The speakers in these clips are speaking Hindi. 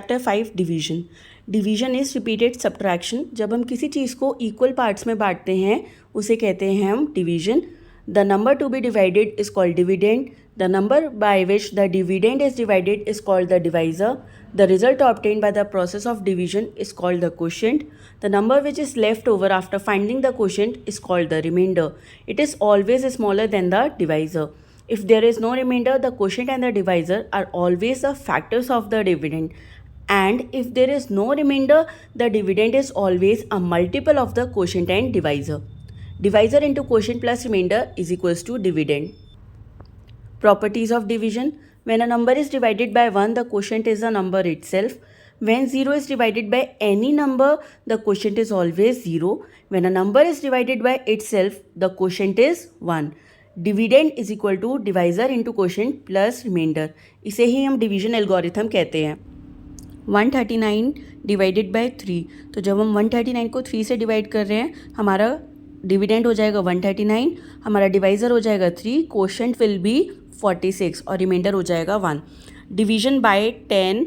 Chapter 5 division. Division is repeated subtraction. जब हम किसी चीज़ को इक्वल पार्ट्स में बांटते हैं उसे कहते हैं हम division. The number to be divided is called dividend. The number by which the dividend is divided is called the divisor. The result obtained by the process of division is called the quotient. The number which is left over after finding the quotient is called the remainder. It is always smaller than the divisor. If there is no remainder, the quotient and the divisor are always the factors of the dividend. And if there is no remainder, the dividend is always a multiple of the quotient and divisor. Divisor into quotient plus remainder is equals to dividend. Properties of division. When a number is divided by 1, the quotient is the number itself. When 0 is divided by any number, the quotient is always 0. When a number is divided by itself, the quotient is 1. Dividend is equal to divisor into quotient plus remainder. इसे ही हम डिवीजन एल्गोरिथम कहते हैं। 139 डिवाइडेड बाय 3, तो जब हम 139 को 3 से डिवाइड कर रहे हैं, हमारा डिविडेंड हो जाएगा 139, हमारा डिवाइज़र हो जाएगा 3, क्वोशंट विल बी 46 और रिमाइंडर हो जाएगा 1। Division bye 10,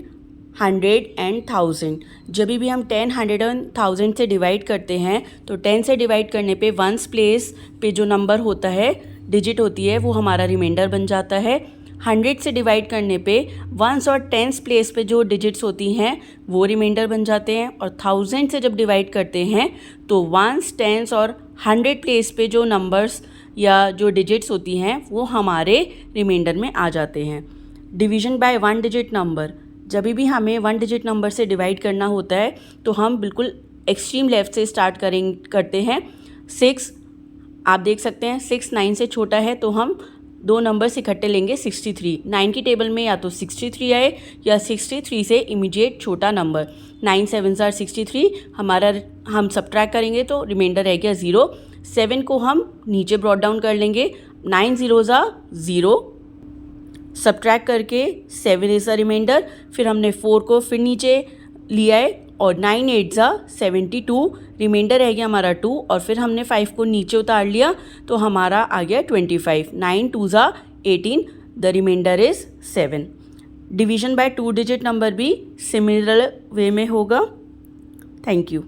100 and 1000। जब भी हम 10, 100 और 1000 से डिवाइड करते हैं तो 10 से डिवाइड करने पे वंस प्लेस पे जो नंबर होता है, डिजिट होती है, वो हमारा रिमाइंडर बन जाता है। 100 से डिवाइड करने पे वंस और टेंस प्लेस पे जो डिजिट्स होती हैं वो रिमाइंडर बन जाते हैं। और 1000 से जब डिवाइड करते हैं तो वंस, टेंस और 100 प्लेस पे जो नंबर्स या जो डिजिट्स होती हैं वो हमारे रिमाइंडर में आ जाते हैं। Division bye 1 digit number. जब भी हमें 1 डिजिट नंबर से डिवाइड करना होता है तो हम बिल्कुल एक्सट्रीम लेफ्ट से स्टार्ट करते हैं। 6, आप देख सकते हैं 6 9 से छोटा है तो हम दो नंबर्स इकट्ठे लेंगे 63। 9 की टेबल में या तो 63 आए या 63 से इमीडिएट छोटा नंबर। 9 7 आर 63, हम सब्ट्रैक्ट करेंगे तो रिमाइंडर रह गया 0। 7 को हम नीचे ब्रॉट डाउन कर लेंगे, 9 0s are 0, सब्ट्रैक्ट करके 7 इज़ अ रिमाइंडर। फिर हमने 4 को फिर नीचे लिया है और 9 8s are 72, रिमाइंडर रह गया हमारा 2 और फिर हमने 5 को नीचे उतार लिया तो हमारा आ गया 25। 9 2s are 18, the remainder is 7। Division by 2 digit number भी सिमिलर वे में होगा। Thank you.